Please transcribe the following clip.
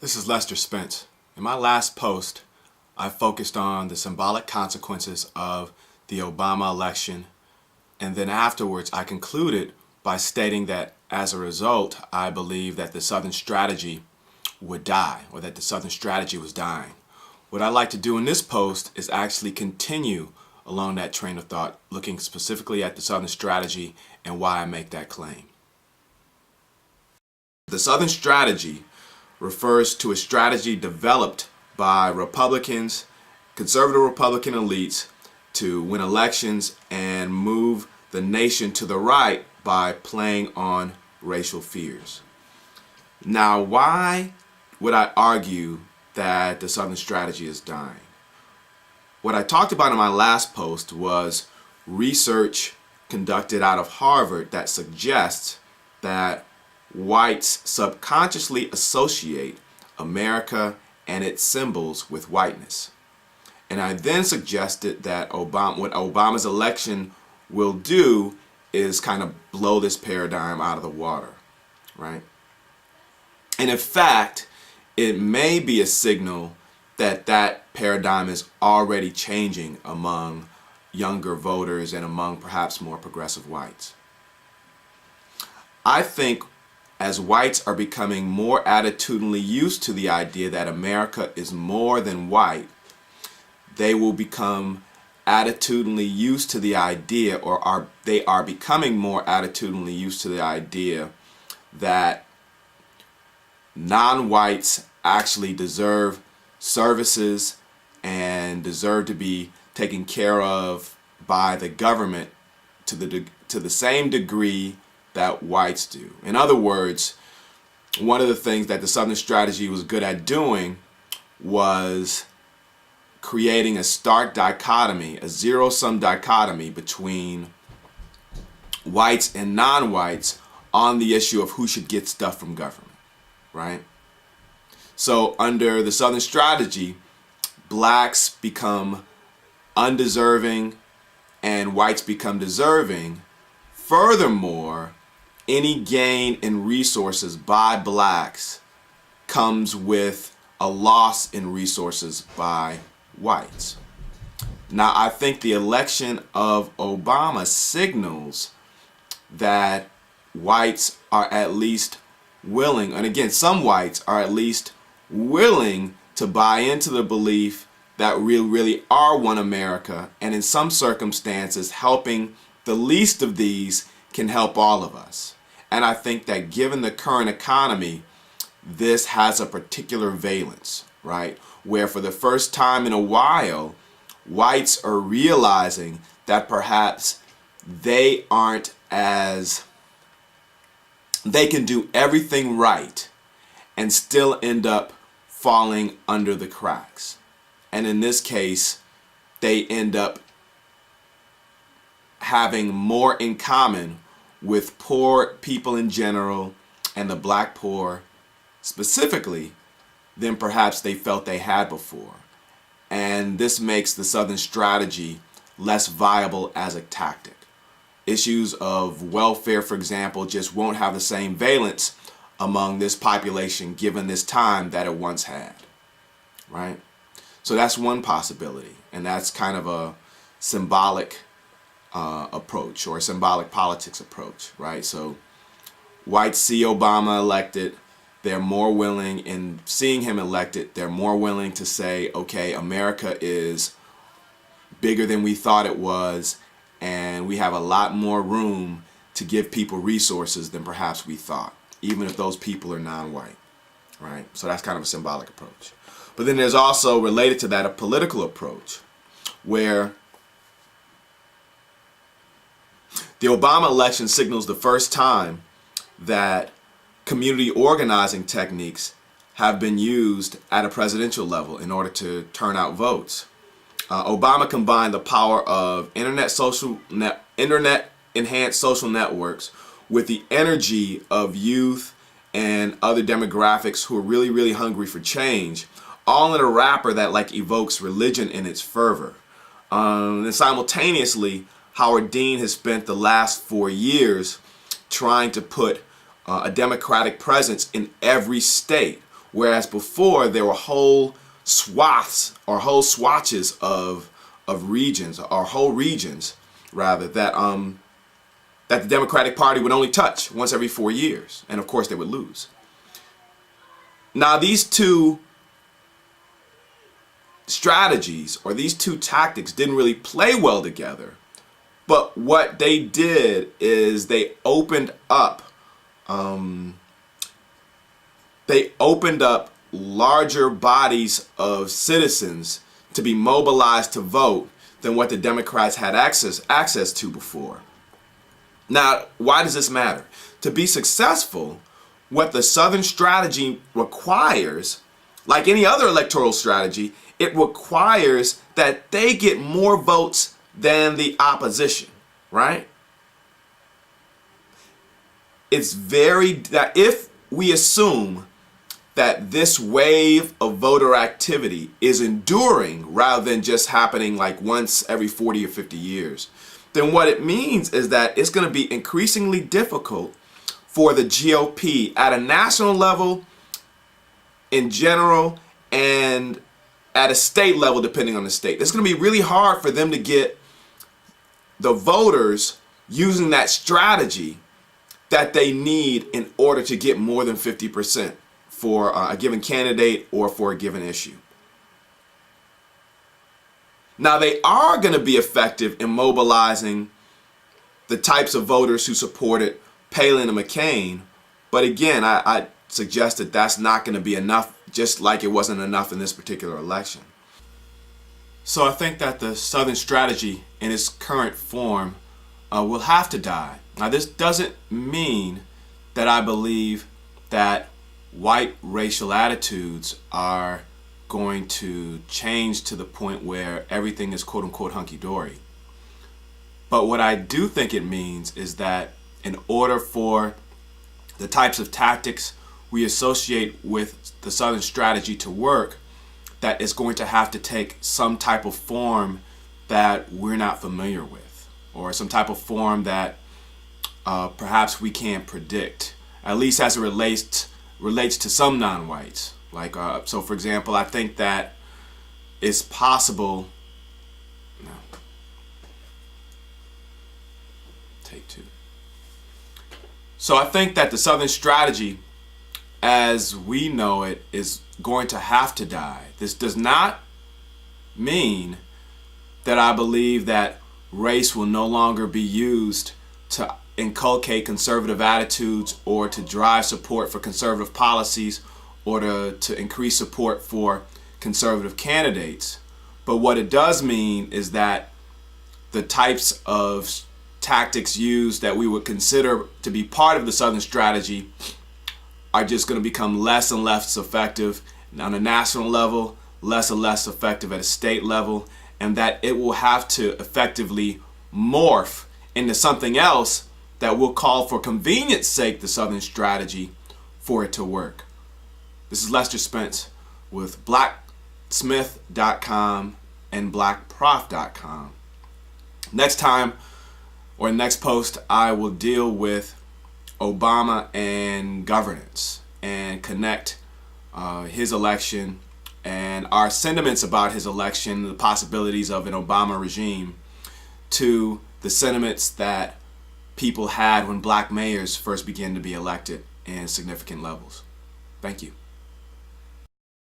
This is Lester Spence. In my last post, I focused on the symbolic consequences of the Obama election, and then afterwards I concluded by stating that as a result, I believe that the Southern strategy would die, or that the Southern strategy was dying. What I'd like to do in this post is actually continue along that train of thought, looking specifically at the Southern strategy and why I make that claim. The Southern strategy refers to a strategy developed by Republicans, conservative Republican elites, to win elections and move the nation to the right by playing on racial fears. Now, why would I argue that the Southern strategy is dying? What I talked about in my last post was research conducted out of Harvard that suggests that whites subconsciously associate America and its symbols with whiteness. And I then suggested that what Obama's election will do is kind of blow this paradigm out of the water, right? And in fact, it may be a signal that that paradigm is already changing among younger voters and among perhaps more progressive whites. I think as whites are becoming more attitudinally used to the idea that America is more than white, they will become attitudinally used to the idea, or they are becoming more attitudinally used to the idea that non-whites actually deserve services and deserve to be taken care of by the government to the same degree that whites do. In other words, one of the things that the Southern strategy was good at doing was creating a stark dichotomy, a zero-sum dichotomy between whites and non-whites on the issue of who should get stuff from government, right? So under the Southern strategy, blacks become undeserving and whites become deserving. Furthermore, any gain in resources by blacks comes with a loss in resources by whites. Now, I think the election of Obama signals that whites are at least willing, and again, some whites are at least willing to buy into the belief that we really are one America, and in some circumstances, helping the least of these can help all of us. And I think that given the current economy, this has a particular valence, right? Where for the first time in a while, whites are realizing that perhaps they can do everything right and still end up falling under the cracks. And in this case, they end up having more in common with poor people in general and the black poor specifically than perhaps they felt they had before. And this makes the Southern strategy less viable as a tactic. Issues of welfare, for example, just won't have the same valence among this population given this time that it once had, right? So that's one possibility, and that's kind of a symbolic approach, or a symbolic politics approach, right? So whites see Obama elected, they're more willing, in seeing him elected, they're more willing to say, okay, America is bigger than we thought it was, and we have a lot more room to give people resources than perhaps we thought, even if those people are non-white, right? So that's kind of a symbolic approach. But then there's also, related to that, a political approach, where the Obama election signals the first time that community organizing techniques have been used at a presidential level in order to turn out votes. Obama combined the power of internet-enhanced social networks with the energy of youth and other demographics who are really, really hungry for change, all in a wrapper that evokes religion in its fervor. And simultaneously, Howard Dean has spent the last 4 years trying to put a Democratic presence in every state, Whereas before there were whole swaths or whole swatches of regions, or whole regions rather, that that the Democratic Party would only touch once every 4 years, and of course they would lose. Now these two strategies, or these two tactics, didn't really play well together, but what they did is they opened up larger bodies of citizens to be mobilized to vote than what the Democrats had access to before. Now, why does this matter? To be successful, what the Southern strategy requires, like any other electoral strategy, it requires that they get more votes than the opposition, right? It's that if we assume that this wave of voter activity is enduring rather than just happening like once every 40 or 50 years, then what it means is that it's going to be increasingly difficult for the GOP at a national level in general and at a state level, depending on the state. It's going to be really hard for them to get the voters using that strategy that they need in order to get more than 50% for a given candidate or for a given issue. Now, they are going to be effective in mobilizing the types of voters who supported Palin and McCain, but again, I suggest that that's not going to be enough, just like it wasn't enough in this particular election. So I think that the Southern strategy in its current form will have to die. Now, this doesn't mean that I believe that white racial attitudes are going to change to the point where everything is quote-unquote hunky-dory. But what I do think it means is that in order for the types of tactics we associate with the Southern strategy to work, that it's going to have to take some type of form that we're not familiar with, or some type of form that perhaps we can't predict, at least as it relates to some non-whites. Like, so for example, I think that it's possible. No. Take two. So I think that the Southern strategy, as we know it, is going to have to die. This does not mean that I believe that race will no longer be used to inculcate conservative attitudes or to drive support for conservative policies or to increase support for conservative candidates. But what it does mean is that the types of tactics used that we would consider to be part of the Southern strategy are just going to become less and less effective on a national level, less and less effective at a state level, and that it will have to effectively morph into something else that will call for convenience sake the Southern strategy for it to work. This is Lester Spence with blacksmith.com and blackprof.com. Next time, or next post, I will deal with Obama and governance and connect his election and our sentiments about his election, the possibilities of an Obama regime, to the sentiments that people had when black mayors first began to be elected in significant levels. Thank you.